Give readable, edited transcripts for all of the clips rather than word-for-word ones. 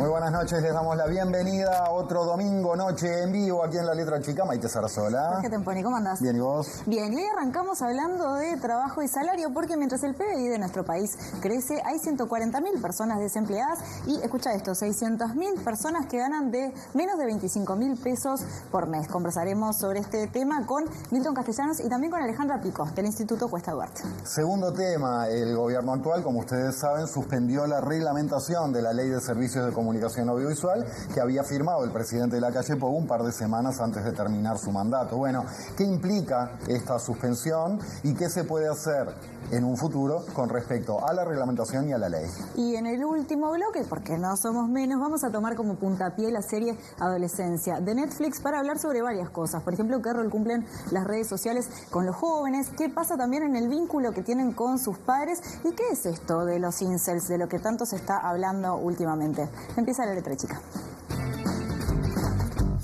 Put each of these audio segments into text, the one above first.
Muy buenas noches, les damos la bienvenida a otro domingo, noche en vivo aquí en La Letra Chica. Maite Sarasola. Jorge Temponi, ¿cómo andás? Bien, ¿y vos? Bien, y hoy arrancamos hablando de trabajo y salario, porque mientras el PBI de nuestro país crece, hay 140.000 personas desempleadas y, escucha esto, 600.000 personas que ganan de menos de 25.000 pesos por mes. Conversaremos sobre este tema con Milton Castellanos y también con Alejandra Pico, del Instituto Cuesta Duarte. Segundo tema, el gobierno actual, como ustedes saben, suspendió la reglamentación de la Ley de Servicios de Comunicación Audiovisual que había firmado el presidente Lacalle Pou un par de semanas antes de terminar su mandato. Bueno, ¿qué implica esta suspensión y qué se puede hacer en un futuro con respecto a la reglamentación y a la ley? Y en el último bloque, porque no somos menos, vamos a tomar como puntapié la serie Adolescencia de Netflix para hablar sobre varias cosas. Por ejemplo, qué rol cumplen las redes sociales con los jóvenes, qué pasa también en el vínculo que tienen con sus padres y qué es esto de los incels, de lo que tanto se está hablando últimamente. Empieza La Letra Chica.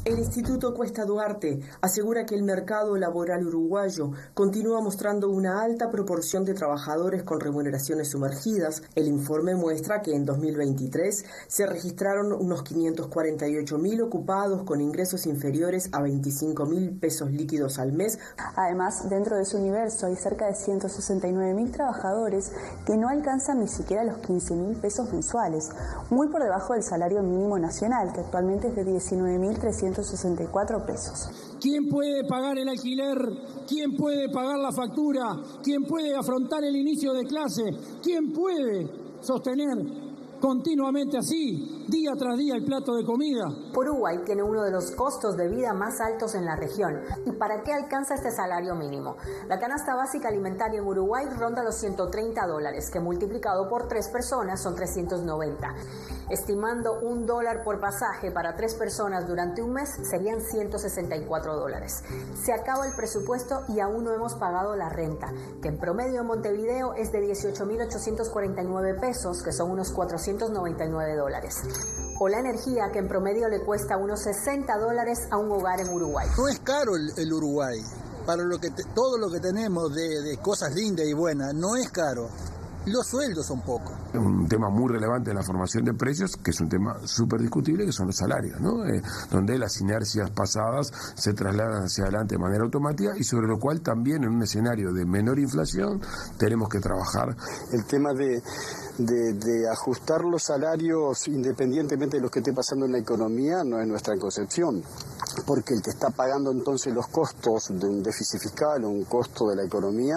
El Instituto Cuesta Duarte asegura que el mercado laboral uruguayo continúa mostrando una alta proporción de trabajadores con remuneraciones sumergidas. El informe muestra que en 2023 se registraron unos 548.000 ocupados con ingresos inferiores a 25.000 pesos líquidos al mes. Además, dentro de su universo hay cerca de 169.000 trabajadores que no alcanzan ni siquiera los 15.000 pesos mensuales, muy por debajo del salario mínimo nacional, que actualmente es de 19.364 pesos. ¿Quién puede pagar el alquiler? ¿Quién puede pagar la factura? ¿Quién puede afrontar el inicio de clase? ¿Quién puede sostener continuamente así, día tras día, el plato de comida? Uruguay tiene uno de los costos de vida más altos en la región. ¿Y para qué alcanza este salario mínimo? La canasta básica alimentaria en Uruguay ronda los $130, que multiplicado por 3 personas son 390. Estimando $1 por pasaje para 3 personas durante un mes serían $164. Se acaba el presupuesto y aún no hemos pagado la renta, que en promedio en Montevideo es de 18.849 pesos, que son unos $499. O la energía, que en promedio le cuesta unos $60 a un hogar en Uruguay. No es caro el Uruguay, para todo lo que tenemos de cosas lindas y buenas, no es caro. Los sueldos son pocos. Un tema muy relevante en la formación de precios, que es un tema súper discutible, que son los salarios, ¿no? Donde las inercias pasadas se trasladan hacia adelante de manera automática y sobre lo cual también en un escenario de menor inflación tenemos que trabajar. El tema de ajustar los salarios independientemente de lo que esté pasando en la economía no es nuestra concepción, porque el que está pagando entonces los costos de un déficit fiscal o un costo de la economía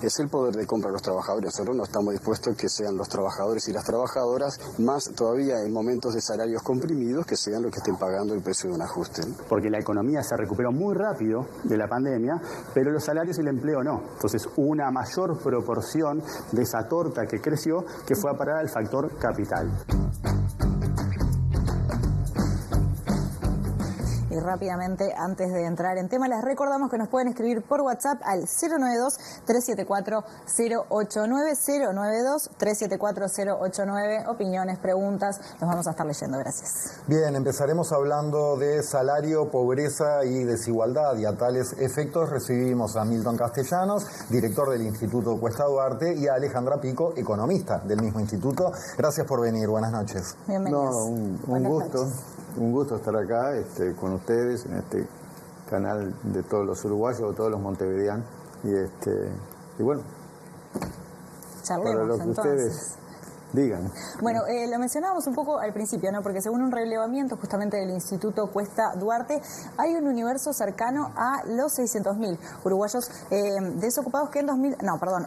es el poder de compra de los trabajadores. Nosotros no estamos dispuestos a que sean los trabajadores y las trabajadoras, más todavía en momentos de salarios comprimidos, que sean los que estén pagando el precio de un ajuste. Porque la economía se recuperó muy rápido de la pandemia, pero los salarios y el empleo no. Entonces, una mayor proporción de esa torta que creció, que fue a parar al factor capital. Y rápidamente, antes de entrar en tema, les recordamos que nos pueden escribir por WhatsApp al 092-374-089, 092-374-089, opiniones, preguntas, los vamos a estar leyendo, gracias. Bien, empezaremos hablando de salario, pobreza y desigualdad, y a tales efectos recibimos a Milton Castellanos, director del Instituto Cuesta Duarte, y a Alejandra Pico, economista del mismo instituto. Gracias por venir, buenas noches. Bienvenidos. No, un gusto. Noches. Un gusto estar acá con ustedes en este canal de todos los uruguayos, de todos los montevideanos. Y bueno, charlemos, para lo que entonces ustedes digan. Bueno, lo mencionábamos un poco al principio, ¿no? Porque según un relevamiento justamente del Instituto Cuesta Duarte, hay un universo cercano a los 600.000 uruguayos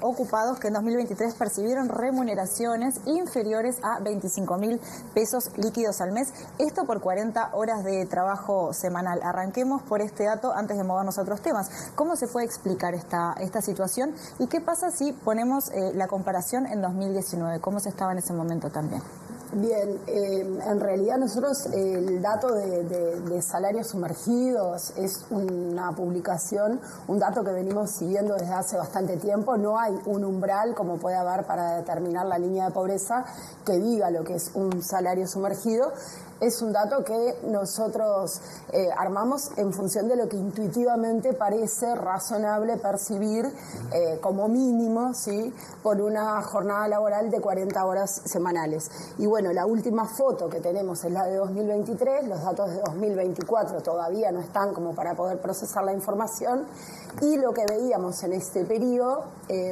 ocupados que en 2023 percibieron remuneraciones inferiores a 25.000 pesos líquidos al mes. Esto por 40 horas de trabajo semanal. Arranquemos por este dato antes de movernos a otros temas. ¿Cómo se puede explicar esta situación? ¿Y qué pasa si ponemos la comparación en 2019? ¿Cómo se estaba en ese momento también? Bien, en realidad nosotros el dato de salarios sumergidos es una publicación, un dato que venimos siguiendo desde hace bastante tiempo. No hay un umbral como puede haber para determinar la línea de pobreza que diga lo que es un salario sumergido. Es un dato que nosotros armamos en función de lo que intuitivamente parece razonable percibir como mínimo, ¿sí?, por una jornada laboral de 40 horas semanales. Y bueno, la última foto que tenemos es la de 2023, los datos de 2024 todavía no están como para poder procesar la información, y lo que veíamos en este periodo,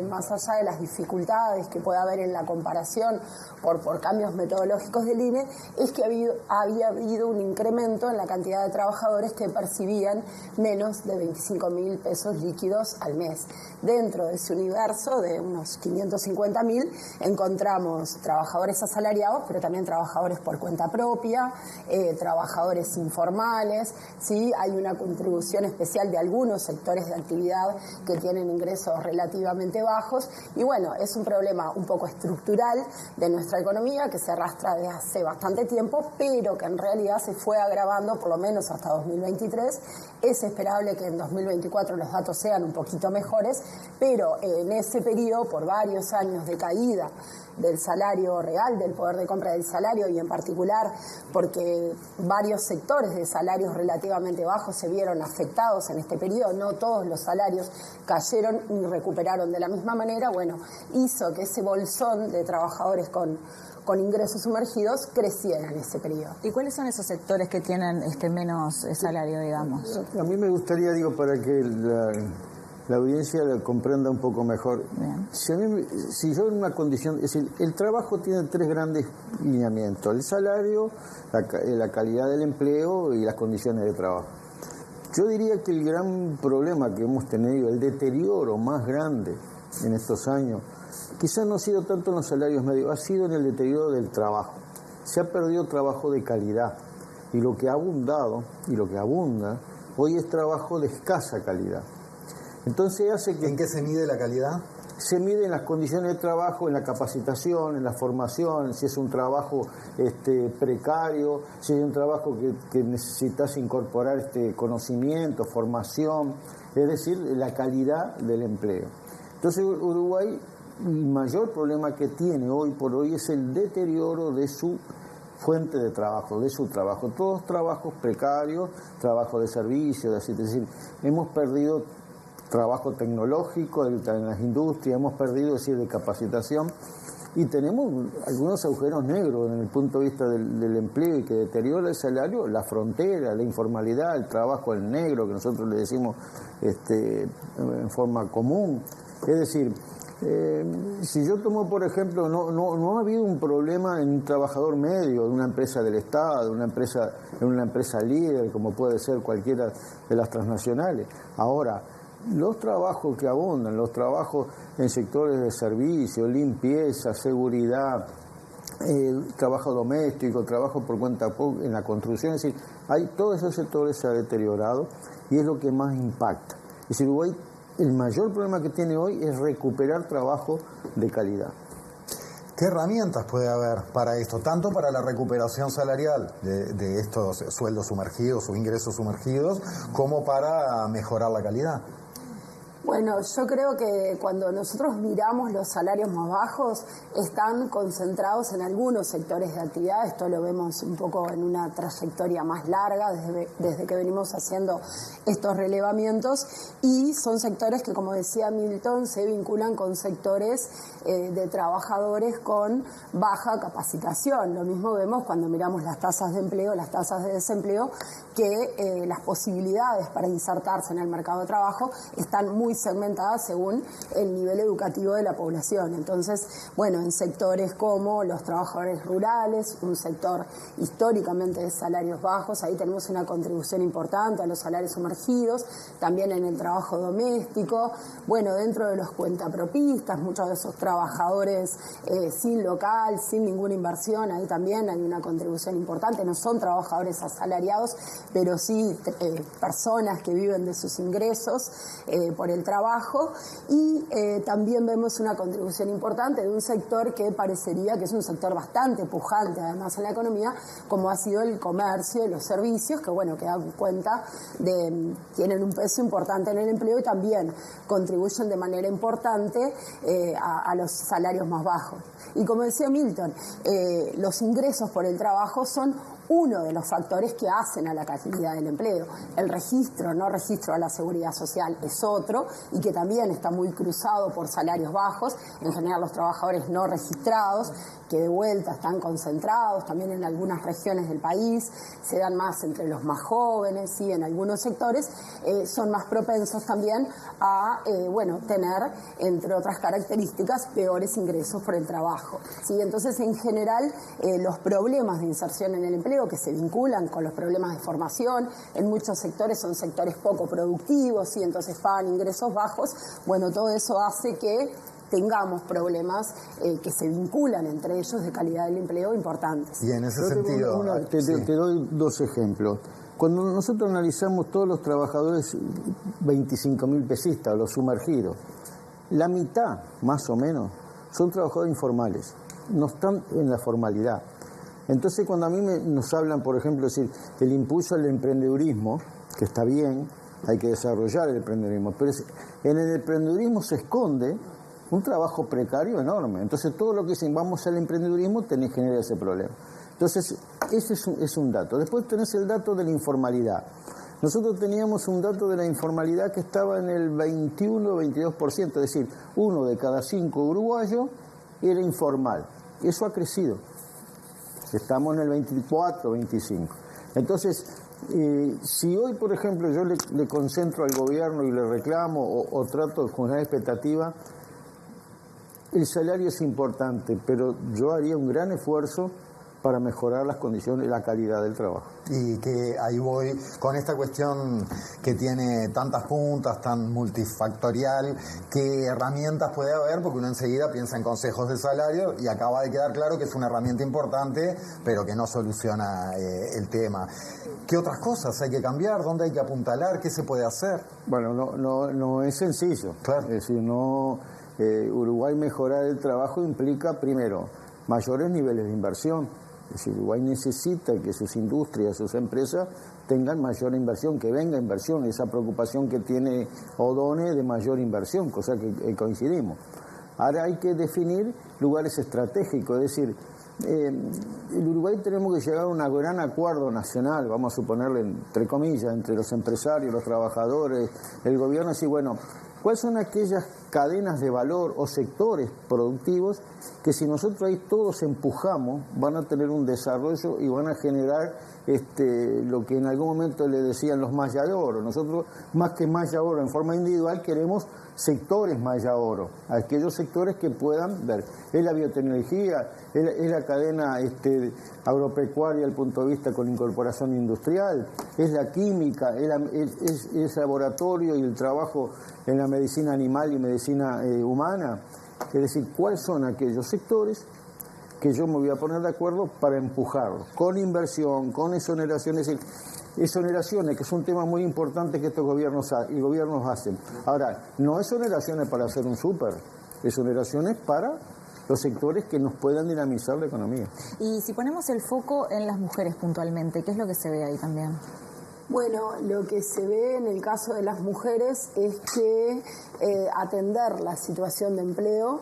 más allá de las dificultades que puede haber en la comparación por cambios metodológicos del INE, es que había habido un incremento en la cantidad de trabajadores que percibían menos de 25.000 pesos líquidos al mes. Dentro de ese universo de unos 550.000 encontramos trabajadores asalariados, pero también trabajadores por cuenta propia, trabajadores informales, ¿sí? Hay una contribución especial de algunos sectores de actividad que tienen ingresos relativamente bajos, y bueno, es un problema un poco estructural de nuestra economía que se arrastra desde hace bastante tiempo, pero que en realidad se fue agravando por lo menos hasta 2023. Es esperable que en 2024 los datos sean un poquito mejores, pero en ese periodo, por varios años de caída del salario real, del poder de compra del salario, y en particular porque varios sectores de salarios relativamente bajos se vieron afectados en este periodo, no todos los salarios cayeron ni recuperaron de la misma manera, bueno, hizo que ese bolsón de trabajadores con ingresos sumergidos creciera en ese periodo. ¿Y cuáles son esos sectores que tienen menos salario, digamos? A mí me gustaría, para que la audiencia lo comprenda un poco mejor. Si yo en una condición, es decir, el trabajo tiene tres grandes lineamientos: el salario, la calidad del empleo y las condiciones de trabajo. Yo diría que el gran problema que hemos tenido, el deterioro más grande en estos años, quizás no ha sido tanto en los salarios medios, ha sido en el deterioro del trabajo. Se ha perdido trabajo de calidad, y lo que ha abundado y lo que abunda hoy es trabajo de escasa calidad. Entonces hace que... ¿En qué se mide la calidad? Se mide en las condiciones de trabajo, en la capacitación, en la formación, si es un trabajo precario, si es un trabajo que necesitas incorporar conocimiento, formación, es decir, la calidad del empleo. Entonces Uruguay, el mayor problema que tiene hoy por hoy es el deterioro de su fuente de trabajo, de su trabajo. Todos trabajos precarios, trabajo de servicio, es decir, hemos perdido trabajo tecnológico en las industrias, hemos perdido, es decir, de capacitación, y tenemos algunos agujeros negros en el punto de vista del empleo, y que deteriora el salario, la frontera, la informalidad, el trabajo en negro, que nosotros le decimos en forma común. Es decir, si yo tomo, por ejemplo, no ha habido un problema en un trabajador medio de una empresa del Estado, de una empresa líder, como puede ser cualquiera de las transnacionales. Ahora, los trabajos que abundan, los trabajos en sectores de servicio, limpieza, seguridad, trabajo doméstico, trabajo por cuenta en la construcción, es decir, todos esos sectores se han deteriorado, y es lo que más impacta. Es decir, Uruguay, el mayor problema que tiene hoy es recuperar trabajo de calidad. ¿Qué herramientas puede haber para esto? Tanto para la recuperación salarial de estos sueldos sumergidos o ingresos sumergidos, como para mejorar la calidad. Bueno, yo creo que cuando nosotros miramos los salarios más bajos, están concentrados en algunos sectores de actividad. Esto lo vemos un poco en una trayectoria más larga desde que venimos haciendo estos relevamientos, y son sectores que, como decía Milton, se vinculan con sectores de trabajadores con baja capacitación. Lo mismo vemos cuando miramos las tasas de empleo, las tasas de desempleo, que las posibilidades para insertarse en el mercado de trabajo están muy segmentadas según el nivel educativo de la población. Entonces, bueno, en sectores como los trabajadores rurales, un sector históricamente de salarios bajos, ahí tenemos una contribución importante a los salarios sumergidos, también en el trabajo doméstico, bueno, dentro de los cuentapropistas, muchos de esos trabajadores sin local, sin ninguna inversión, ahí también hay una contribución importante. No son trabajadores asalariados, pero sí personas que viven de sus ingresos por el trabajo, y también vemos una contribución importante de un sector que parecería que es un sector bastante pujante además en la economía, como ha sido el comercio y los servicios, que bueno, que dan cuenta tienen un peso importante en el empleo y también contribuyen de manera importante a los salarios más bajos. Y como decía Milton, los ingresos por el trabajo son uno de los factores que hacen a la calidad del empleo. El registro, no registro a la seguridad social, es otro, y que también está muy cruzado por salarios bajos, en general los trabajadores no registrados, que de vuelta están concentrados también en algunas regiones del país, se dan más entre los más jóvenes, y en algunos sectores son más propensos también a tener, entre otras características, peores ingresos por el trabajo. ¿Sí? Entonces, en general, los problemas de inserción en el empleo que se vinculan con los problemas de formación, en muchos sectores son sectores poco productivos, y entonces pagan ingresos bajos, bueno, todo eso hace que tengamos problemas que se vinculan entre ellos de calidad del empleo importantes. Y en ese sentido... Te doy dos ejemplos. Cuando nosotros analizamos todos los trabajadores 25.000 pesistas, los sumergidos, la mitad, más o menos, son trabajadores informales, no están en la formalidad. Entonces, cuando a mí nos hablan, por ejemplo, decir, el impulso al emprendedurismo, que está bien, hay que desarrollar el emprendedurismo, pero en el emprendedurismo se esconde un trabajo precario enorme. Entonces, todo lo que dicen, vamos al emprendedurismo, tenés que generar ese problema. Entonces, ese es un dato. Después tenés el dato de la informalidad. Nosotros teníamos un dato de la informalidad que estaba en el 21-22%, es decir, 1 de cada 5 uruguayos era informal. Eso ha crecido. Estamos en el 24-25%. Entonces, si hoy, por ejemplo, yo le concentro al gobierno y le reclamo o trato de generar expectativa, el salario es importante, pero yo haría un gran esfuerzo para mejorar las condiciones y la calidad del trabajo. Y que ahí voy con esta cuestión que tiene tantas puntas, tan multifactorial, ¿qué herramientas puede haber? Porque uno enseguida piensa en consejos de salario y acaba de quedar claro que es una herramienta importante, pero que no soluciona el tema. ¿Qué otras cosas hay que cambiar? ¿Dónde hay que apuntalar? ¿Qué se puede hacer? Bueno, no es sencillo. Claro. Es decir, Uruguay mejorar el trabajo implica, primero, mayores niveles de inversión. Es decir, Uruguay necesita que sus industrias, sus empresas tengan mayor inversión, que venga inversión, esa preocupación que tiene Odone de mayor inversión, cosa que coincidimos. Ahora hay que definir lugares estratégicos, es decir, en Uruguay tenemos que llegar a un gran acuerdo nacional, vamos a suponerle entre comillas, entre los empresarios, los trabajadores, el gobierno, así, bueno, ¿cuáles son aquellas cadenas de valor o sectores productivos que si nosotros ahí todos empujamos van a tener un desarrollo y van a generar lo que en algún momento le decían los malla de oro? Nosotros, más que malla oro en forma individual, queremos sectores malla oro, aquellos sectores que puedan ver. Es la biotecnología, es la cadena agropecuaria desde el punto de vista con incorporación industrial, es la química, es laboratorio y el trabajo en la medicina animal y medicina humana. Es decir, ¿cuáles son aquellos sectores que yo me voy a poner de acuerdo para empujarlos? Con inversión, con exoneraciones. Es decir, exoneraciones, que es un tema muy importante que estos gobiernos hacen. Ahora, no exoneraciones para hacer un súper, exoneraciones para los sectores que nos puedan dinamizar la economía. Y si ponemos el foco en las mujeres puntualmente, ¿qué es lo que se ve ahí también? Bueno, lo que se ve en el caso de las mujeres es que atender la situación de empleo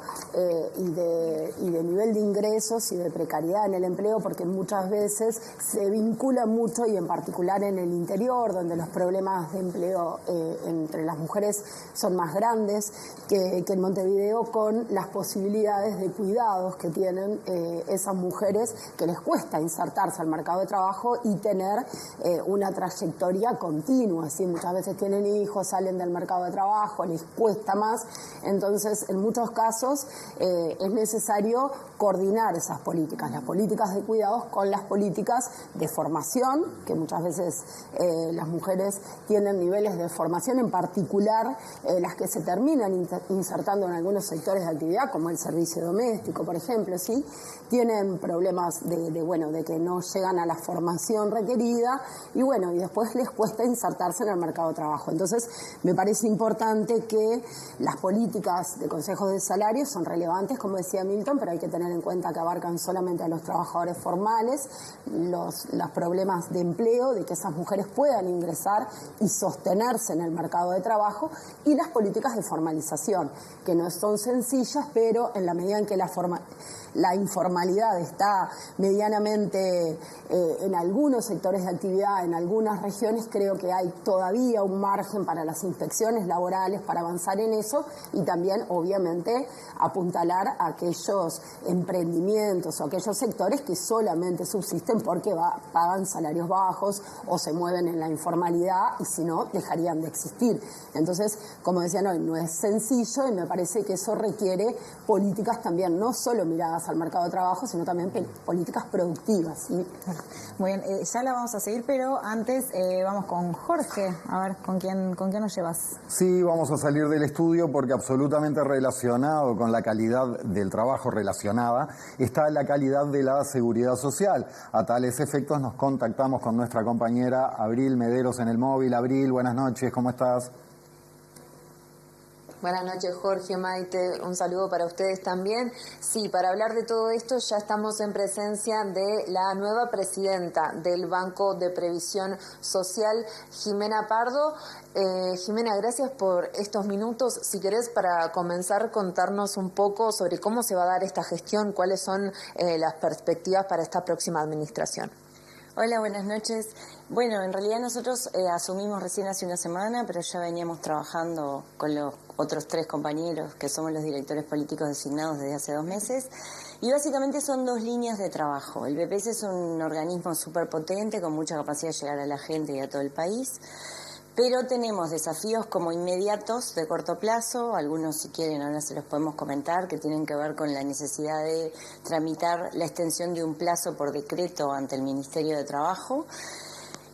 y de nivel de ingresos y de precariedad en el empleo, porque muchas veces se vincula mucho, y en particular en el interior, donde los problemas de empleo entre las mujeres son más grandes que en Montevideo, con las posibilidades de cuidados que tienen esas mujeres, que les cuesta insertarse al mercado de trabajo y tener una trayectoria continua. ¿Sí? Muchas veces tienen hijos, salen del mercado de trabajo, les cuesta más. Entonces, en muchos casos es necesario coordinar esas políticas, las políticas de cuidados con las políticas de formación, que muchas veces las mujeres tienen niveles de formación, en particular las que se terminan insertando en algunos sectores de actividad, como el servicio doméstico, por ejemplo, ¿sí? Tienen problemas de que no llegan a la formación requerida, y después después les cuesta insertarse en el mercado de trabajo. Entonces, me parece importante que las políticas de consejos de salario son relevantes, como decía Milton, pero hay que tener en cuenta que abarcan solamente a los trabajadores formales, los problemas de empleo, de que esas mujeres puedan ingresar y sostenerse en el mercado de trabajo, y las políticas de formalización, que no son sencillas, pero en la medida en que la informalidad está medianamente en algunos sectores de actividad, en algunas regiones, creo que hay todavía un margen para las inspecciones laborales para avanzar en eso, y también obviamente apuntalar a aquellos emprendimientos o aquellos sectores que solamente subsisten porque pagan salarios bajos o se mueven en la informalidad, y si no dejarían de existir. Entonces, como decían hoy, no es sencillo, y me parece que eso requiere políticas también, no solo miradas al mercado de trabajo, sino también políticas productivas, ¿sí? Muy bien, ya la vamos a seguir, pero antes vamos con Jorge. A ver, ¿con quién nos llevas? Sí, vamos a salir del estudio porque absolutamente relacionado con la calidad del trabajo, relacionada, está la calidad de la seguridad social. A tales efectos nos contactamos con nuestra compañera Abril Mederos en el móvil. Abril, buenas noches, ¿cómo estás? Buenas noches, Jorge, Maite, un saludo para ustedes también. Sí, para hablar de todo esto ya estamos en presencia de la nueva presidenta del Banco de Previsión Social, Jimena Pardo. Jimena, gracias por estos minutos. Si querés, para comenzar, contarnos un poco sobre cómo se va a dar esta gestión, cuáles son las perspectivas para esta próxima administración. Hola, buenas noches. Bueno, en realidad nosotros asumimos recién hace una semana, pero ya veníamos trabajando con los otros 3 compañeros que somos los directores políticos designados desde hace 2 meses. Y básicamente son 2 líneas de trabajo. El BPS es un organismo súper potente con mucha capacidad de llegar a la gente y a todo el país. Pero tenemos desafíos como inmediatos de corto plazo, algunos si quieren ahora se los podemos comentar, que tienen que ver con la necesidad de tramitar la extensión de un plazo por decreto ante el Ministerio de Trabajo,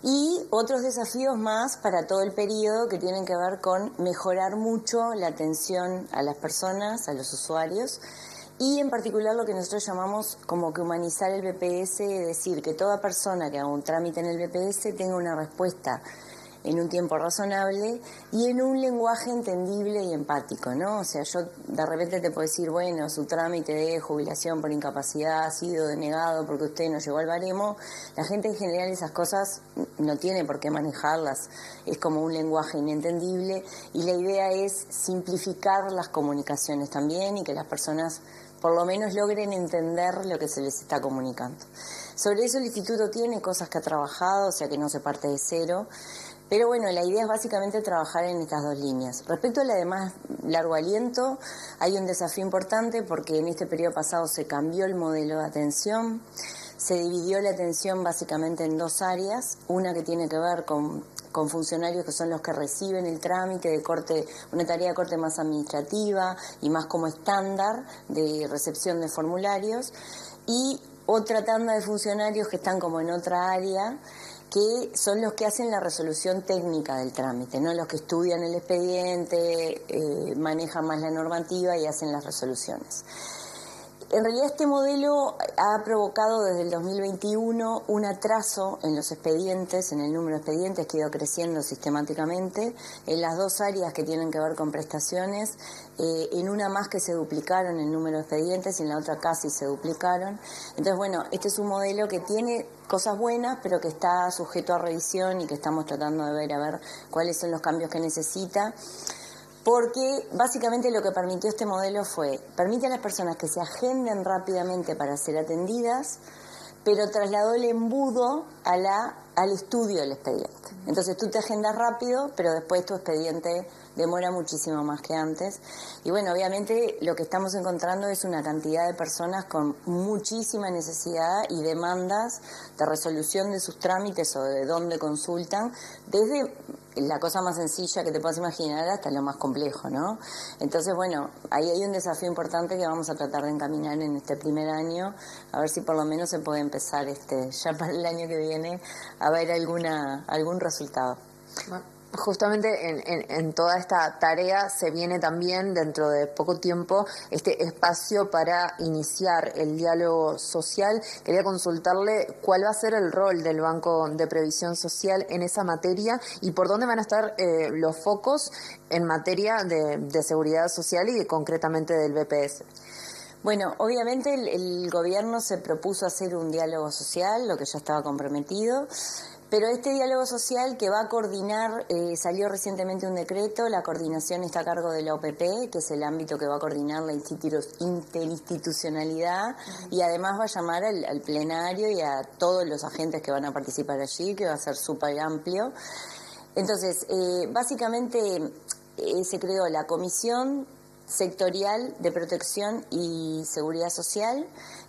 y otros desafíos más para todo el periodo que tienen que ver con mejorar mucho la atención a las personas, a los usuarios, y en particular lo que nosotros llamamos como que humanizar el BPS, es decir, que toda persona que haga un trámite en el BPS tenga una respuesta en un tiempo razonable y en un lenguaje entendible y empático, ¿no? O sea, yo de repente te puedo decir, bueno, su trámite de jubilación por incapacidad ha sido denegado porque usted no llegó al baremo. La gente en general esas cosas no tiene por qué manejarlas, es como un lenguaje inentendible, y la idea es simplificar las comunicaciones también y que las personas por lo menos logren entender lo que se les está comunicando. Sobre eso el Instituto tiene cosas que ha trabajado, o sea que no se parte de cero. Pero bueno, la idea es básicamente trabajar en estas 2 líneas. Respecto a la de más largo aliento, hay un desafío importante porque en este periodo pasado se cambió el modelo de atención, se dividió la atención básicamente en 2 áreas, una que tiene que ver con funcionarios que son los que reciben el trámite de corte, una tarea de corte más administrativa y más como estándar de recepción de formularios, y otra tanda de funcionarios que están como en otra área, que son los que hacen la resolución técnica del trámite, no los que estudian el expediente, manejan más la normativa y hacen las resoluciones. En realidad este modelo ha provocado desde el 2021 un atraso en los expedientes, en el número de expedientes que ha ido creciendo sistemáticamente, en las 2 áreas que tienen que ver con prestaciones, en una más que se duplicaron el número de expedientes y en la otra casi se duplicaron. Entonces, bueno, este es un modelo que tiene cosas buenas, pero que está sujeto a revisión y que estamos tratando de ver a ver cuáles son los cambios que necesita. Porque básicamente lo que permitió este modelo permite a las personas que se agenden rápidamente para ser atendidas, pero trasladó el embudo al estudio del expediente. Entonces tú te agendas rápido, pero después tu expediente demora muchísimo más que antes. Y bueno, obviamente lo que estamos encontrando es una cantidad de personas con muchísima necesidad y demandas de resolución de sus trámites o de dónde consultan, desde la cosa más sencilla que te puedas imaginar hasta lo más complejo, ¿no? Entonces, bueno, ahí hay un desafío importante que vamos a tratar de encaminar en este primer año, a ver si por lo menos se puede empezar ya para el año que viene a ver algún resultado. Justamente en toda esta tarea se viene también dentro de poco tiempo este espacio para iniciar el diálogo social. Quería consultarle cuál va a ser el rol del Banco de Previsión Social en esa materia y por dónde van a estar los focos en materia de seguridad social y concretamente del BPS. Bueno, obviamente el gobierno se propuso hacer un diálogo social, lo que ya estaba comprometido. Pero este diálogo social que va a coordinar, salió recientemente un decreto, la coordinación está a cargo de la OPP, que es el ámbito que va a coordinar la interinstitucionalidad, y además va a llamar al plenario y a todos los agentes que van a participar allí, que va a ser súper amplio. Entonces, básicamente se creó la Comisión Sectorial de Protección y Seguridad Social,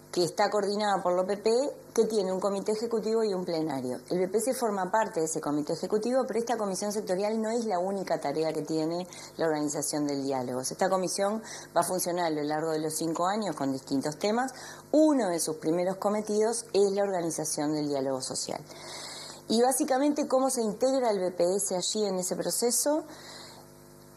que está coordinada por la OPP, que tiene un comité ejecutivo y un plenario. El BPS forma parte de ese comité ejecutivo, pero esta comisión sectorial no es la única tarea que tiene la organización del diálogo. Esta comisión va a funcionar a lo largo de los 5 años con distintos temas. Uno de sus primeros cometidos es la organización del diálogo social. Y básicamente, ¿cómo se integra el BPS allí en ese proceso?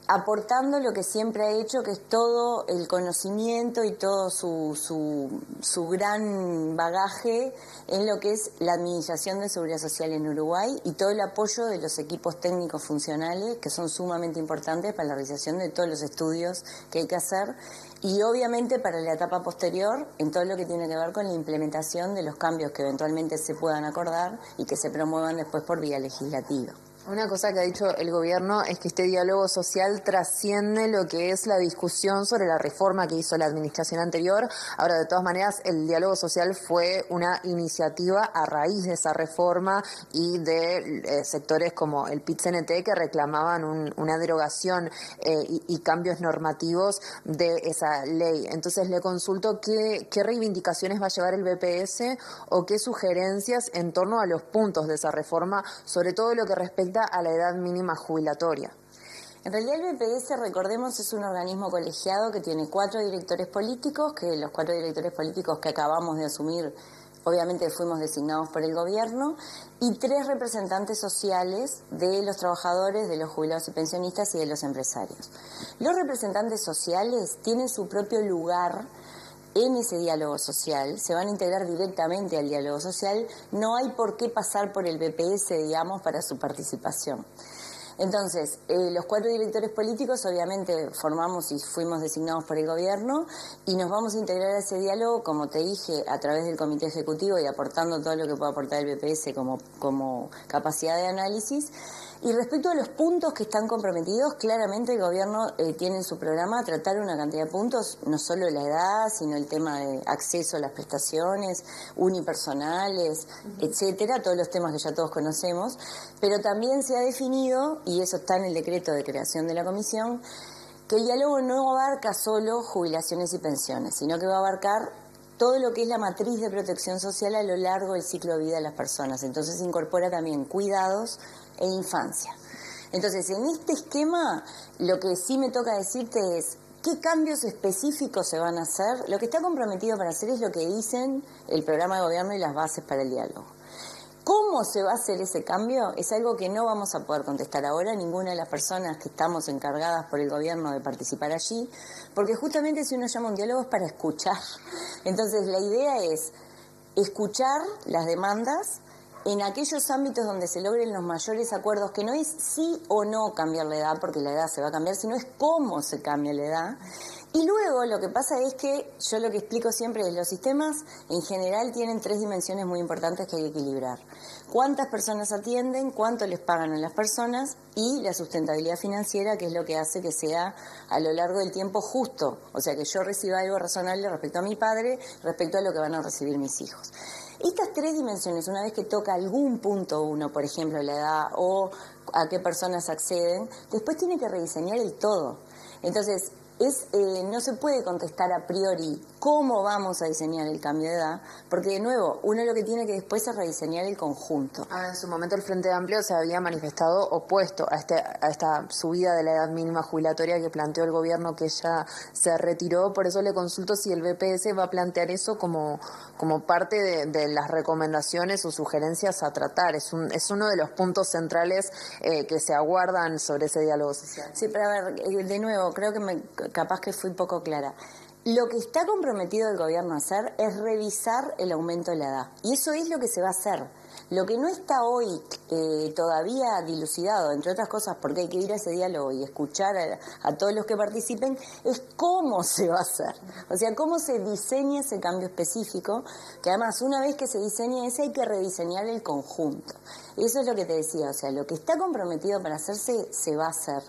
Aportando lo que siempre ha hecho, que es todo el conocimiento y todo su gran bagaje en lo que es la administración de seguridad social en Uruguay y todo el apoyo de los equipos técnicos funcionales, que son sumamente importantes para la realización de todos los estudios que hay que hacer, y obviamente para la etapa posterior en todo lo que tiene que ver con la implementación de los cambios que eventualmente se puedan acordar y que se promuevan después por vía legislativa. Una cosa que ha dicho el gobierno es que este diálogo social trasciende lo que es la discusión sobre la reforma que hizo la administración anterior. Ahora, de todas maneras, el diálogo social fue una iniciativa a raíz de esa reforma y de sectores como el PIT-CNT que reclamaban una derogación y cambios normativos de esa ley. Entonces, le consulto qué reivindicaciones va a llevar el BPS o qué sugerencias en torno a los puntos de esa reforma, sobre todo lo que respecta a la edad mínima jubilatoria. En realidad el BPS, recordemos, es un organismo colegiado que tiene 4 directores políticos, que los 4 directores políticos que acabamos de asumir, obviamente fuimos designados por el gobierno, y 3 representantes sociales de los trabajadores, de los jubilados y pensionistas y de los empresarios. Los representantes sociales tienen su propio lugar en ese diálogo social, se van a integrar directamente al diálogo social, no hay por qué pasar por el BPS, digamos, para su participación. Entonces, los 4 directores políticos obviamente formamos y fuimos designados por el gobierno y nos vamos a integrar a ese diálogo, como te dije, a través del comité ejecutivo y aportando todo lo que pueda aportar el BPS como capacidad de análisis. Y respecto a los puntos que están comprometidos, claramente el gobierno tiene en su programa tratar una cantidad de puntos, no solo la edad, sino el tema de acceso a las prestaciones, unipersonales, etcétera, todos los temas que ya todos conocemos, pero también se ha definido, y eso está en el decreto de creación de la comisión, que el diálogo no abarca solo jubilaciones y pensiones, sino que va a abarcar todo lo que es la matriz de protección social a lo largo del ciclo de vida de las personas. Entonces incorpora también cuidados e infancia. Entonces, en este esquema, lo que sí me toca decirte es qué cambios específicos se van a hacer. Lo que está comprometido para hacer es lo que dicen el programa de gobierno y las bases para el diálogo. ¿Cómo se va a hacer ese cambio? Es algo que no vamos a poder contestar ahora, ninguna de las personas que estamos encargadas por el gobierno de participar allí, porque justamente si uno llama un diálogo es para escuchar. Entonces, la idea es escuchar las demandas en aquellos ámbitos donde se logren los mayores acuerdos, que no es sí o no cambiar la edad, porque la edad se va a cambiar, sino es cómo se cambia la edad. Y luego lo que pasa es que, yo lo que explico siempre es, los sistemas en general tienen 3 dimensiones muy importantes que hay que equilibrar. Cuántas personas atienden, cuánto les pagan a las personas y la sustentabilidad financiera, que es lo que hace que sea a lo largo del tiempo justo. O sea, que yo reciba algo razonable respecto a mi padre, respecto a lo que van a recibir mis hijos. Estas 3 dimensiones, una vez que toca algún punto uno, por ejemplo la edad o a qué personas acceden, después tiene que rediseñar el todo. Entonces, no se puede contestar a priori cómo vamos a diseñar el cambio de edad, porque de nuevo, uno lo que tiene que después es rediseñar el conjunto. En su momento el Frente Amplio se había manifestado opuesto a esta subida de la edad mínima jubilatoria que planteó el gobierno, que ya se retiró. Por eso le consulto si el BPS va a plantear eso como parte de las recomendaciones o sugerencias a tratar. Es uno de los puntos centrales que se aguardan sobre ese diálogo social. Sí, pero a ver, de nuevo, creo que capaz que fui poco clara. Lo que está comprometido el gobierno a hacer es revisar el aumento de la edad. Y eso es lo que se va a hacer. Lo que no está hoy todavía dilucidado, entre otras cosas, porque hay que ir a ese diálogo y escuchar a todos los que participen, es cómo se va a hacer. O sea, cómo se diseña ese cambio específico, que además una vez que se diseña ese hay que rediseñar el conjunto. Eso es lo que te decía, o sea, lo que está comprometido para hacerse, se va a hacer.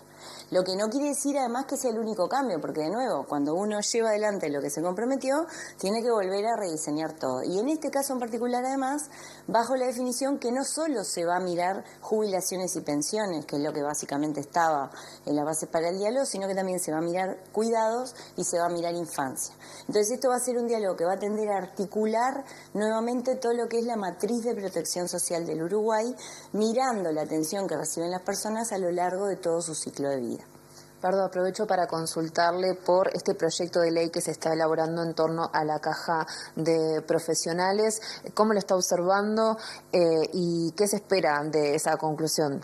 Lo que no quiere decir además que sea el único cambio, porque de nuevo, cuando uno lleva adelante lo que se comprometió, tiene que volver a rediseñar todo. Y en este caso en particular además, bajo la definición que no solo se va a mirar jubilaciones y pensiones, que es lo que básicamente estaba en la base para el diálogo, sino que también se va a mirar cuidados y se va a mirar infancia. Entonces esto va a ser un diálogo que va a tender a articular nuevamente todo lo que es la matriz de protección social del Uruguay, mirando la atención que reciben las personas a lo largo de todo su ciclo de vida. Pardo, aprovecho para consultarle por este proyecto de ley que se está elaborando en torno a la caja de profesionales. ¿Cómo lo está observando y qué se espera de esa conclusión?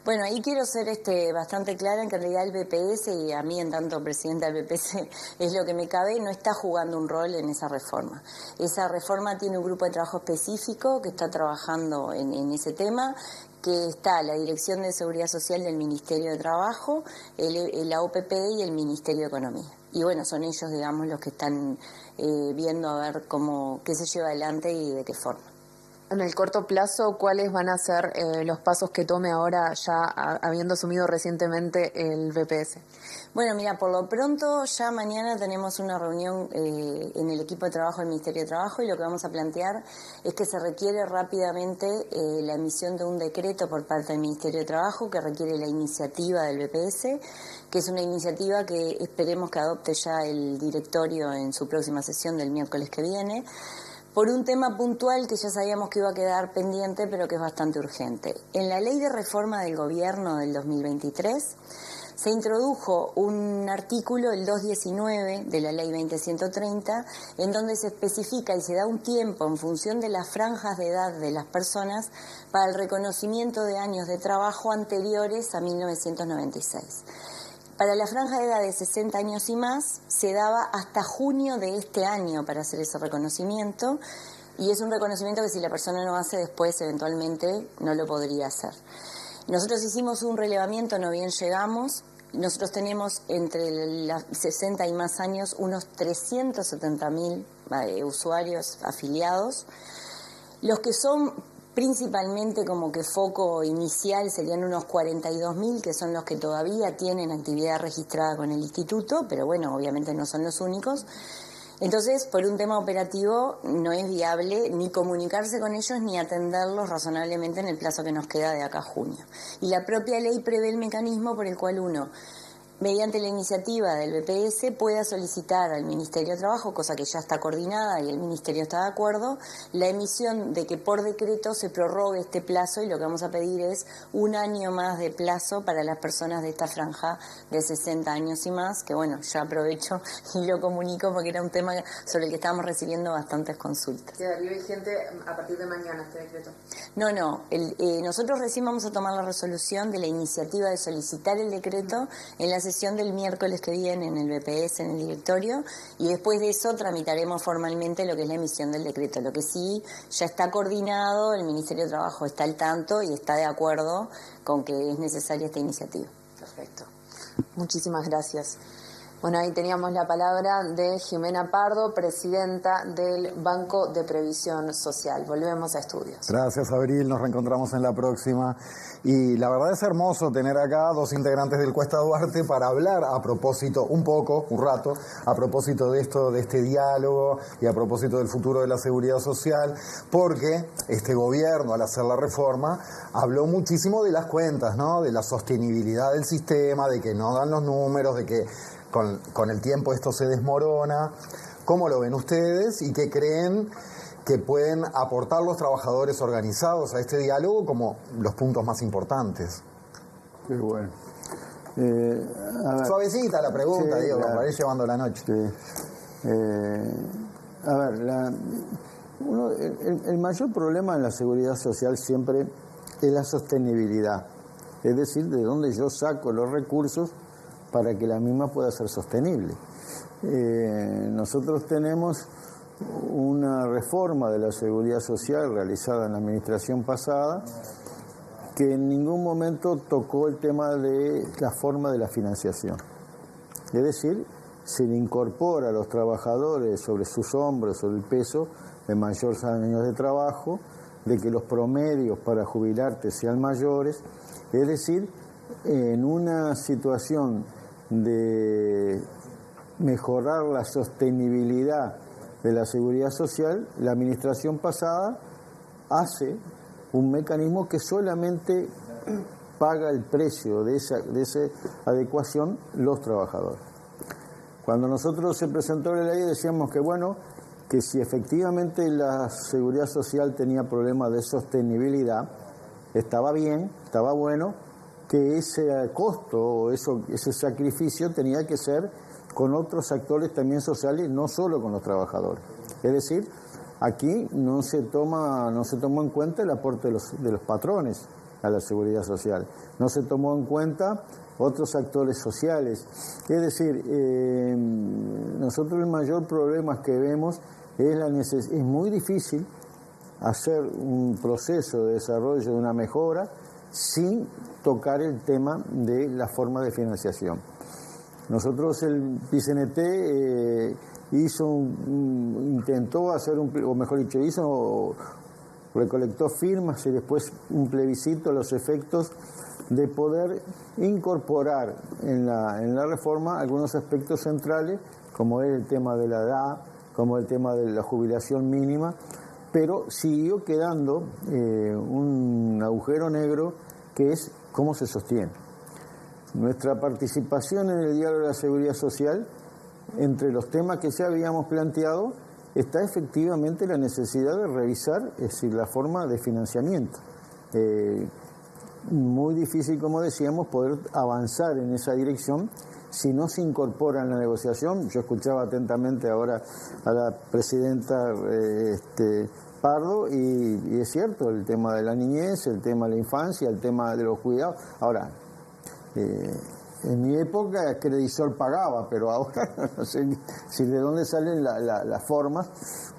Bueno, ahí quiero ser bastante clara en que en realidad el BPS, y a mí en tanto presidenta del BPS es lo que me cabe, no está jugando un rol en esa reforma. Esa reforma tiene un grupo de trabajo específico que está trabajando en ese tema, que está la Dirección de Seguridad Social del Ministerio de Trabajo, la OPP y el Ministerio de Economía. Y bueno, son ellos, digamos, los que están viendo a ver qué se lleva adelante y de qué forma. En el corto plazo, ¿cuáles van a ser los pasos que tome ahora, ya habiendo asumido recientemente el BPS? Bueno, mira, por lo pronto ya mañana tenemos una reunión en el equipo de trabajo del Ministerio de Trabajo y lo que vamos a plantear es que se requiere rápidamente la emisión de un decreto por parte del Ministerio de Trabajo que requiere la iniciativa del BPS, que es una iniciativa que esperemos que adopte ya el directorio en su próxima sesión del miércoles que viene, por un tema puntual que ya sabíamos que iba a quedar pendiente, pero que es bastante urgente. En la Ley de Reforma del Gobierno del 2023 se introdujo un artículo, el 219 de la Ley 20.130, en donde se especifica y se da un tiempo en función de las franjas de edad de las personas para el reconocimiento de años de trabajo anteriores a 1996. Para la franja de edad de 60 años y más, se daba hasta junio de este año para hacer ese reconocimiento, y es un reconocimiento que si la persona no hace después, eventualmente no lo podría hacer. Nosotros hicimos un relevamiento, no bien llegamos. Nosotros tenemos entre los 60 y más años unos 370.000 usuarios afiliados. Los que son principalmente como que foco inicial serían unos 42.000, que son los que todavía tienen actividad registrada con el instituto, pero bueno, obviamente no son los únicos. Entonces, por un tema operativo, no es viable ni comunicarse con ellos ni atenderlos razonablemente en el plazo que nos queda de acá a junio. Y la propia ley prevé el mecanismo por el cual uno, mediante la iniciativa del BPS, pueda solicitar al Ministerio de Trabajo, cosa que ya está coordinada y el Ministerio está de acuerdo, la emisión de que por decreto se prorrogue este plazo, y lo que vamos a pedir es un año más de plazo para las personas de esta franja de 60 años y más, que bueno, ya aprovecho y lo comunico porque era un tema sobre el que estábamos recibiendo bastantes consultas. ¿Quedaría vigente a partir de mañana este decreto? No, nosotros recién vamos a tomar la resolución de la iniciativa de solicitar el decreto en la sesión del miércoles que viene en el BPS, en el directorio, y después de eso tramitaremos formalmente lo que es la emisión del decreto. Lo que sí ya está coordinado, el Ministerio de Trabajo está al tanto y está de acuerdo con que es necesaria esta iniciativa. Perfecto. Muchísimas gracias. Bueno, ahí teníamos la palabra de Jimena Pardo, presidenta del Banco de Previsión Social. Volvemos a estudios. Gracias, Abril. Nos reencontramos en la próxima. Y la verdad es hermoso tener acá dos integrantes del Cuesta Duarte para hablar a propósito, un rato, a propósito de esto, de este diálogo y a propósito del futuro de la seguridad social, porque este gobierno, al hacer la reforma, habló muchísimo de las cuentas, ¿no? De la sostenibilidad del sistema, de que no dan los números, de que con el tiempo esto se desmorona, ¿Cómo lo ven ustedes y qué creen que pueden aportar los trabajadores organizados a este diálogo como los puntos más importantes? Qué bueno. Suavecita la pregunta, sí, Diego, para ir llevando la noche. Sí. A ver, el mayor problema en la seguridad social siempre es la sostenibilidad. Es decir, de dónde yo saco los recursos para que la misma pueda ser sostenible. Nosotros tenemos una reforma de la seguridad social realizada en la administración pasada que en ningún momento tocó el tema de la forma de la financiación. Es decir, se le incorpora a los trabajadores sobre sus hombros, sobre el peso de mayores años de trabajo, de que los promedios para jubilarte sean mayores. Es decir, en una situación de mejorar la sostenibilidad de la seguridad social, la administración pasada hace un mecanismo que solamente paga el precio de esa adecuación los trabajadores. Cuando nosotros se presentó la ley decíamos que bueno, que si efectivamente la seguridad social tenía problemas de sostenibilidad, estaba bien, estaba bueno, que ese costo o ese sacrificio tenía que ser con otros actores también sociales, no solo con los trabajadores. Es decir, aquí no se tomó en cuenta el aporte de los patrones a la seguridad social, no se tomó en cuenta otros actores sociales. Es decir, nosotros el mayor problema que vemos es muy difícil hacer un proceso de desarrollo de una mejora sin tocar el tema de la forma de financiación. Nosotros, el PCNT recolectó firmas y después un plebiscito a los efectos de poder incorporar en la reforma algunos aspectos centrales, como es el tema de la edad, como el tema de la jubilación mínima, pero siguió quedando un agujero negro que es cómo se sostiene. Nuestra participación en el diálogo de la seguridad social, entre los temas que ya habíamos planteado, está efectivamente la necesidad de revisar, es decir, la forma de financiamiento. Muy difícil, como decíamos, poder avanzar en esa dirección si no se incorpora en la negociación. Yo escuchaba atentamente ahora a la presidenta Pardo y es cierto, el tema de la niñez, el tema de la infancia, el tema de los cuidados. Ahora, en mi época Credisol pagaba, pero ahora no sé si de dónde salen las formas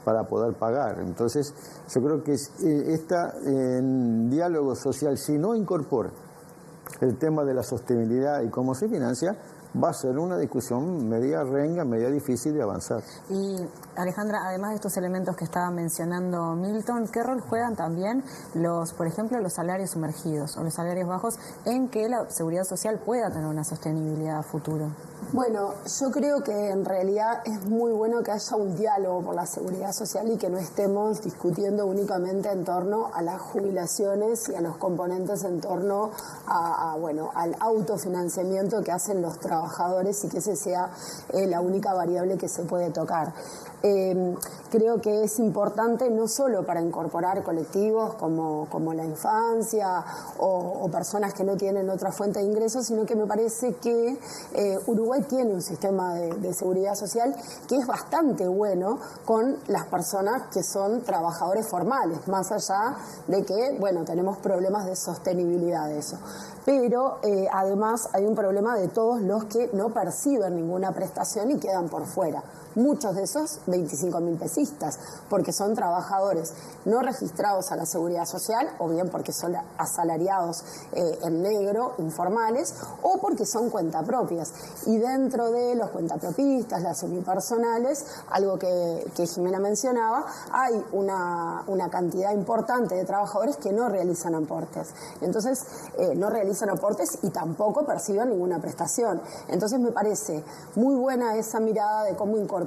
para poder pagar. Entonces, yo creo que diálogo social, si no incorpora el tema de la sostenibilidad y cómo se financia, va a ser una discusión media renga, media difícil de avanzar. Y Alejandra, además de estos elementos que estaba mencionando Milton, ¿qué rol juegan también por ejemplo, los salarios sumergidos o los salarios bajos en que la seguridad social pueda tener una sostenibilidad a futuro? Bueno, yo creo que en realidad es muy bueno que haya un diálogo por la seguridad social y que no estemos discutiendo únicamente en torno a las jubilaciones y a los componentes en torno al autofinanciamiento que hacen los trabajadores y que ese sea la única variable que se puede tocar. Creo que es importante no solo para incorporar colectivos como la infancia o personas que no tienen otra fuente de ingresos, sino que me parece que Uruguay tiene un sistema de seguridad social que es bastante bueno con las personas que son trabajadores formales, más allá de que, tenemos problemas de sostenibilidad de eso. Pero además hay un problema de todos los que no perciben ninguna prestación y quedan por fuera. Muchos de esos 25.000 pesistas, porque son trabajadores no registrados a la seguridad social, o bien porque son asalariados en negro, informales, o porque son cuentapropias. Y dentro de los cuentapropistas, las unipersonales, algo que Jimena mencionaba, hay una cantidad importante de trabajadores que no realizan aportes. Entonces, no realizan aportes y tampoco perciben ninguna prestación. Entonces, me parece muy buena esa mirada de cómo incorporamos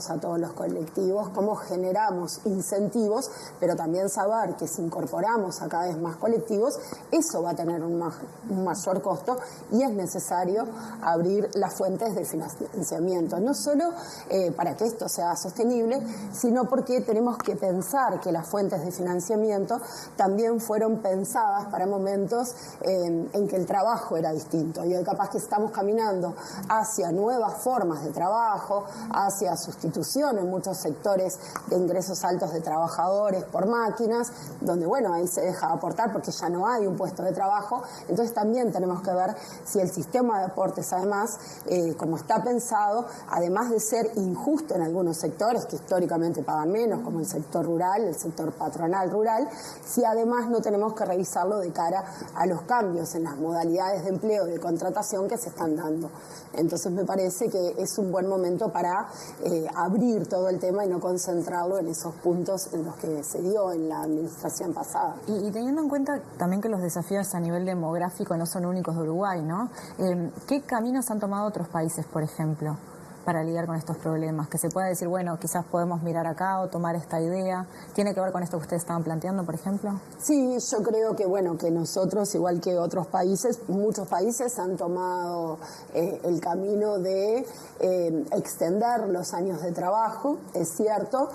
a todos los colectivos, cómo generamos incentivos, pero también saber que si incorporamos a cada vez más colectivos, eso va a tener un mayor costo y es necesario abrir las fuentes de financiamiento, no solo para que esto sea sostenible, sino porque tenemos que pensar que las fuentes de financiamiento también fueron pensadas para momentos en que el trabajo era distinto y hoy capaz que estamos caminando hacia nuevas formas de trabajo, hacia sustitución en muchos sectores de ingresos altos de trabajadores por máquinas, donde bueno, ahí se deja de aportar porque ya no hay un puesto de trabajo. Entonces también tenemos que ver si el sistema de aportes, además, como está pensado, además de ser injusto en algunos sectores que históricamente pagan menos, como el sector rural, el sector patronal rural, si además no tenemos que revisarlo de cara a los cambios en las modalidades de empleo y de contratación que se están dando. Entonces me parece que es un buen momento para abrir todo el tema y no concentrarlo en esos puntos en los que se dio en la administración pasada. Y teniendo en cuenta también que los desafíos a nivel demográfico no son únicos de Uruguay, ¿no? ¿Qué caminos han tomado otros países, por ejemplo, para lidiar con estos problemas? Que se pueda decir, bueno, quizás podemos mirar acá o tomar esta idea. ¿Tiene que ver con esto que ustedes estaban planteando, por ejemplo? Sí, yo creo que, bueno, que nosotros, igual que otros países, muchos países han tomado el camino de extender los años de trabajo, es cierto.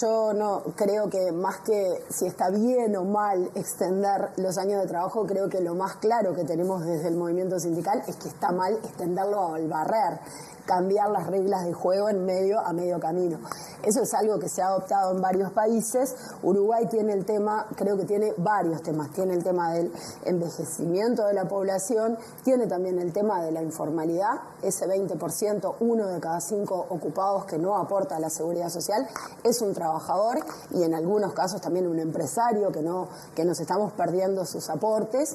Yo no creo que más que si está bien o mal extender los años de trabajo, creo que lo más claro que tenemos desde el movimiento sindical es que está mal extenderlo al barrer, cambiar las reglas de juego a medio camino. Eso es algo que se ha adoptado en varios países. Uruguay tiene el tema, creo que tiene varios temas. Tiene el tema del envejecimiento de la población, tiene también el tema de la informalidad, ese 20%, 1 de cada 5 ocupados que no aporta a la seguridad social, es un trabajador y en algunos casos también un empresario que nos estamos perdiendo sus aportes.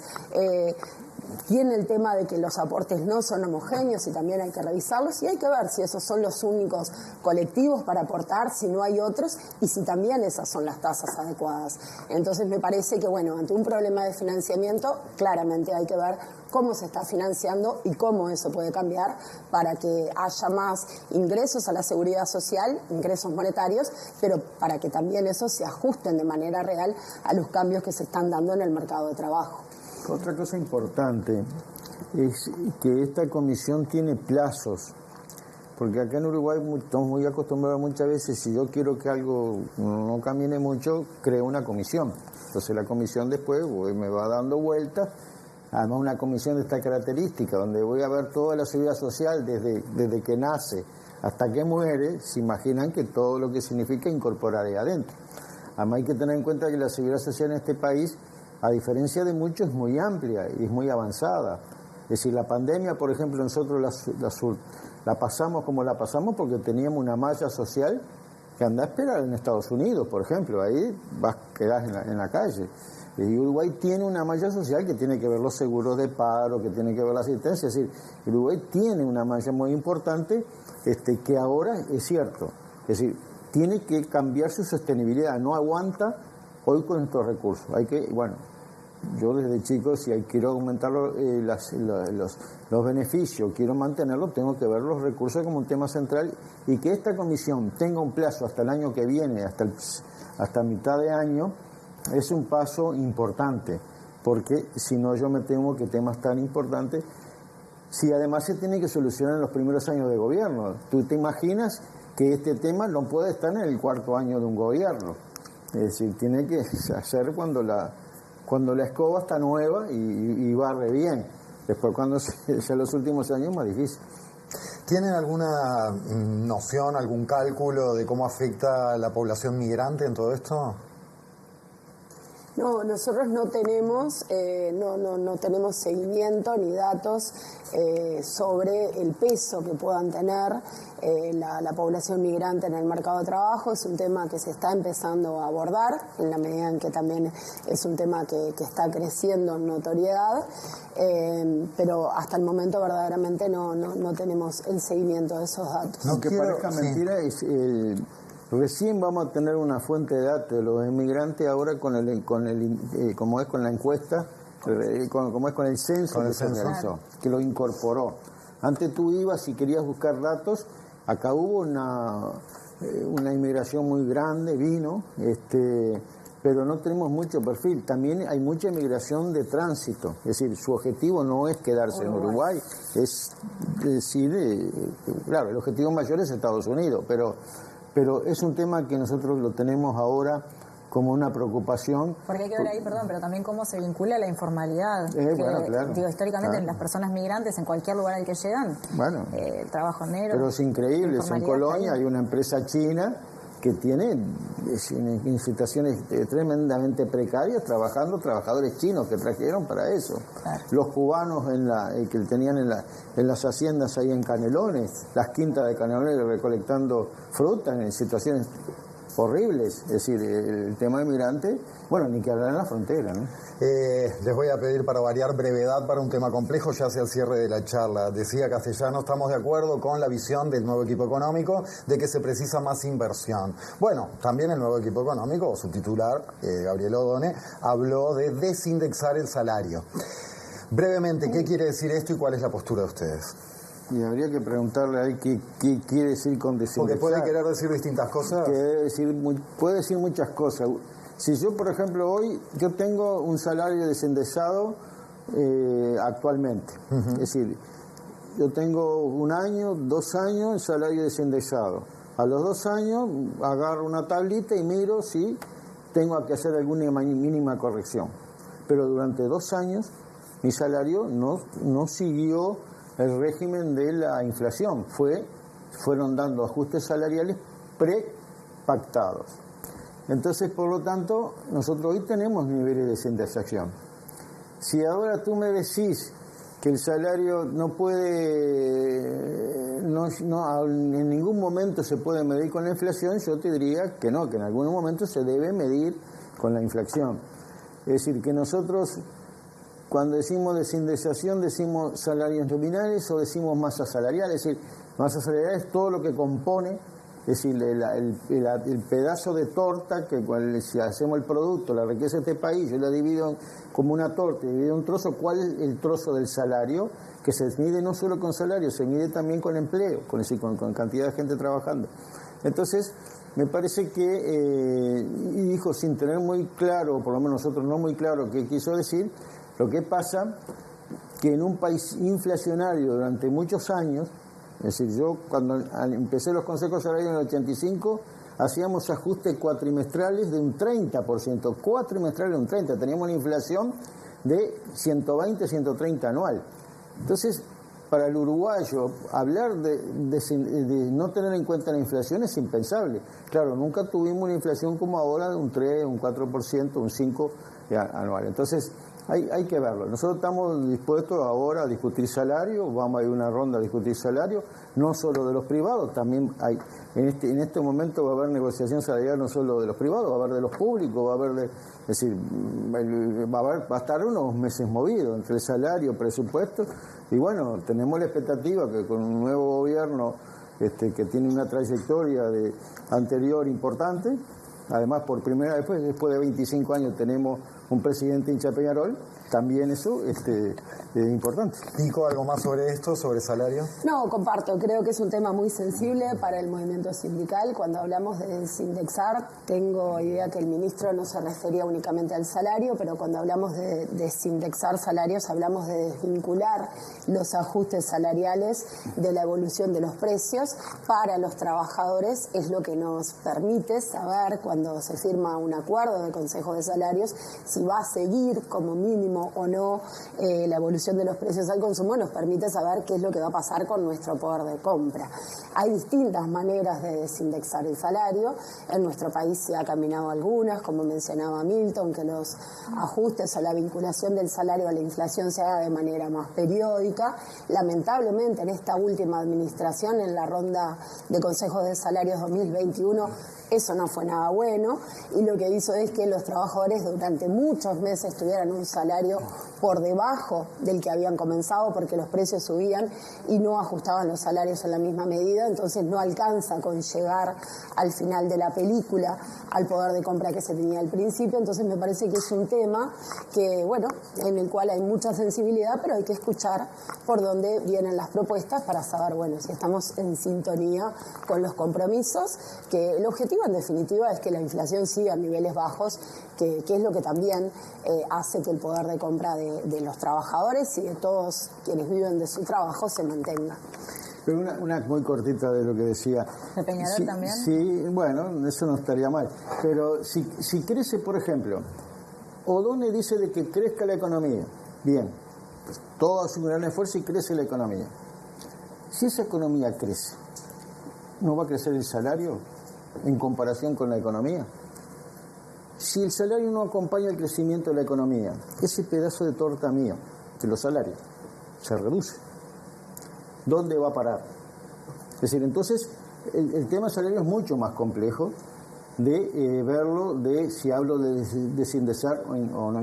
Tiene el tema de que los aportes no son homogéneos y también hay que revisarlos y hay que ver si esos son los únicos colectivos para aportar, si no hay otros y si también esas son las tasas adecuadas. Entonces me parece que, bueno, ante un problema de financiamiento, claramente hay que ver cómo se está financiando y cómo eso puede cambiar para que haya más ingresos a la seguridad social, ingresos monetarios, pero para que también esos se ajusten de manera real a los cambios que se están dando en el mercado de trabajo. Otra cosa importante es que esta comisión tiene plazos, porque acá en Uruguay estamos muy acostumbrados muchas veces, si yo quiero que algo no camine mucho, creo una comisión. Entonces la comisión después me va dando vueltas, además una comisión de esta característica, donde voy a ver toda la seguridad social desde que nace hasta que muere, se imaginan que todo lo que significa incorporar ahí adentro. Además hay que tener en cuenta que la seguridad social en este país, a diferencia de muchos, es muy amplia y es muy avanzada. Es decir, la pandemia, por ejemplo, nosotros la pasamos como la pasamos porque teníamos una malla social que anda a esperar en Estados Unidos, por ejemplo. Ahí quedás en la calle. Y Uruguay tiene una malla social que tiene que ver los seguros de paro, que tiene que ver la asistencia. Es decir, Uruguay tiene una malla muy importante que ahora es cierto. Es decir, tiene que cambiar su sostenibilidad. No aguanta hoy con estos recursos. Hay que, bueno, yo desde chico, si quiero aumentar los beneficios, quiero mantenerlos, tengo que ver los recursos como un tema central y que esta comisión tenga un plazo hasta el año que viene, hasta mitad de año, es un paso importante, porque si no yo me temo que temas tan importantes, si además se tiene que solucionar en los primeros años de gobierno, ¿tú te imaginas que este tema no puede estar en el cuarto año de un gobierno? Es decir, tiene que hacer cuando la escoba está nueva y barre bien. Después cuando sea los últimos años más difícil. ¿Tienen alguna noción, algún cálculo de cómo afecta la población migrante en todo esto? No, nosotros no tenemos seguimiento ni datos sobre el peso que puedan tener la población migrante en el mercado de trabajo. Es un tema que se está empezando a abordar, en la medida en que también es un tema que está creciendo en notoriedad, pero hasta el momento verdaderamente no tenemos el seguimiento de esos datos. No que parezca mentira, es recién vamos a tener una fuente de datos de los inmigrantes ahora como es con la encuesta, como es con el censo que se realizó, que lo incorporó. Antes tú ibas y querías buscar datos Acá hubo una inmigración muy grande, vino, pero no tenemos mucho perfil. También hay mucha inmigración de tránsito, es decir, su objetivo no es quedarse en Uruguay, es decir, claro, el objetivo mayor es Estados Unidos, pero es un tema que nosotros lo tenemos ahora como una preocupación. Porque hay que ver ahí, perdón, pero también cómo se vincula la informalidad. Bueno, claro. Digo, históricamente claro. las personas migrantes en cualquier lugar al que llegan, bueno, trabajo negro. Pero es increíble, en Colonia hay una empresa china que tiene en situaciones tremendamente precarias trabajando trabajadores chinos que trajeron para eso. Claro. Los cubanos que tenían en las haciendas ahí en Canelones, las quintas de Canelones recolectando fruta en situaciones horribles, es decir, el tema de migrante, bueno, ni que hablar en la frontera, ¿no? Les voy a pedir para variar brevedad para un tema complejo, ya hacia el cierre de la charla. Decía Castellano, estamos de acuerdo con la visión del nuevo equipo económico de que se precisa más inversión. Bueno, también el nuevo equipo económico, su titular, Gabriel Odone, habló de desindexar el salario. Brevemente, ¿qué quiere decir esto y cuál es la postura de ustedes? Y habría que preguntarle a él qué quiere decir con desindexar. Porque puede querer decir distintas cosas. Puede decir muchas cosas. Si yo, por ejemplo, hoy, yo tengo un salario desindexado actualmente. Es decir, yo tengo 1 año, 2 años, el salario desindexado. A los 2 años agarro una tablita y miro si tengo que hacer alguna mínima corrección. Pero durante 2 años mi salario no siguió el régimen de la inflación, fueron dando ajustes salariales prepactados. Entonces, por lo tanto, nosotros hoy tenemos niveles de desindexación. Si ahora tú me decís que el salario no puede, en ningún momento se puede medir con la inflación, yo te diría que no, que en algún momento se debe medir con la inflación. Es decir, que nosotros, cuando decimos desindexación, decimos salarios nominales o decimos masa salarial. Es decir, masa salarial es todo lo que compone, es decir, el pedazo de torta que si hacemos el producto, la riqueza de este país, yo la divido como una torta, divido un trozo. ¿Cuál es el trozo del salario? Que se mide no solo con salario, se mide también con empleo, con cantidad de gente trabajando. Entonces, me parece que, y dijo sin tener muy claro, por lo menos nosotros no muy claro qué quiso decir. Lo que pasa que en un país inflacionario durante muchos años, es decir, yo cuando empecé los consejos salariales en el 85, hacíamos ajustes cuatrimestrales de un 30%, cuatrimestrales de un 30%, teníamos una inflación de 120, 130 anual. Entonces, para el uruguayo, hablar de no tener en cuenta la inflación es impensable. Claro, nunca tuvimos una inflación como ahora de un 3, un 4%, un 5% anual. Entonces, hay que verlo. Nosotros estamos dispuestos ahora a discutir salario, vamos a ir a una ronda a discutir salario, no solo de los privados, también hay, en este momento va a haber negociación salarial no solo de los privados, va a haber de los públicos, va a haber es decir, va a estar unos meses movidos entre el salario, presupuesto, y bueno, tenemos la expectativa que con un nuevo gobierno que tiene una trayectoria anterior importante, además por primera vez, después de 25 años tenemos un presidente hincha Peñarol, también eso es importante. Nico, ¿algo más sobre esto, sobre salario? No, comparto, creo que es un tema muy sensible para el movimiento sindical. Cuando hablamos de desindexar, tengo idea que el ministro no se refería únicamente al salario, pero cuando hablamos de desindexar salarios, hablamos de desvincular los ajustes salariales de la evolución de los precios para los trabajadores. Es lo que nos permite saber, cuando se firma un acuerdo de Consejo de Salarios, si va a seguir como mínimo o no la evolución de los precios al consumo. Nos permite saber qué es lo que va a pasar con nuestro poder de compra. Hay distintas maneras de desindexar el salario. En nuestro país se ha caminado algunas, como mencionaba Milton, que los ajustes o la vinculación del salario a la inflación se haga de manera más periódica. Lamentablemente, en esta última administración, en la ronda de consejos de salarios 2021, Eso no fue nada bueno y lo que hizo es que los trabajadores durante muchos meses tuvieran un salario por debajo del que habían comenzado porque los precios subían y no ajustaban los salarios en la misma medida, entonces no alcanza con llegar al final de la película al poder de compra que se tenía al principio. Entonces me parece que es un tema que, bueno, en el cual hay mucha sensibilidad, pero hay que escuchar por dónde vienen las propuestas para saber, bueno, si estamos en sintonía con los compromisos, que el objetivo en definitiva es que la inflación siga a niveles bajos, que es lo que también hace que el poder de compra de los trabajadores y de todos quienes viven de su trabajo se mantenga. Pero una muy cortita de lo que decía. ¿De Peñarol también? Sí, bueno, eso no estaría mal. Pero si crece, por ejemplo, O'Donnell dice de que crezca la economía. Bien, pues todo hace un gran esfuerzo y crece la economía. Si esa economía crece, ¿no va a crecer el salario en comparación con la economía? Si el salario no acompaña el crecimiento de la economía, ese pedazo de torta mío, de los salarios, se reduce. ¿Dónde va a parar? Es decir, entonces, el tema salario es mucho más complejo de verlo de si hablo de desindexar o no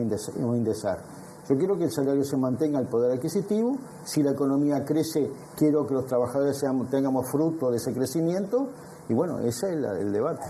indexar. Yo quiero que el salario se mantenga el poder adquisitivo. Si la economía crece, quiero que los trabajadores tengamos fruto de ese crecimiento. Y bueno, ese es el debate.